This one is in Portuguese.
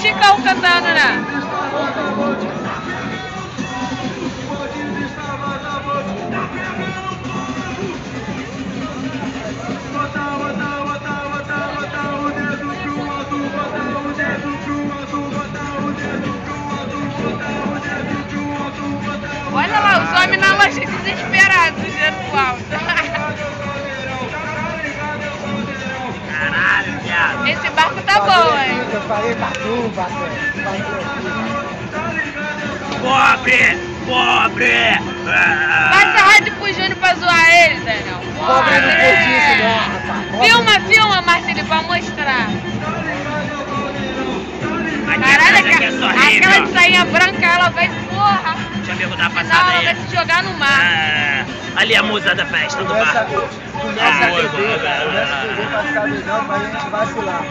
Chicão cantando, né? Olha lá, os homens na loja desesperados, vendo o alto. Caralho, viado. Esse barco tá bom, hein? Eu falei tatu, Vai essa rádio pro Júnior pra zoar ele, Daniel. Pobre não fez isso, não, rapaz. Filma, Marcelo, pra mostrar. Caralho, Aquela de sainha branca, ela vai, porra. Deixa eu ver, vou dar uma Não, passada ela aí. vai se jogar no mar. Ali a musa da festa do bar. Começa a beber, cara. Começa a beber pra ficar doidão pra gente vacilar.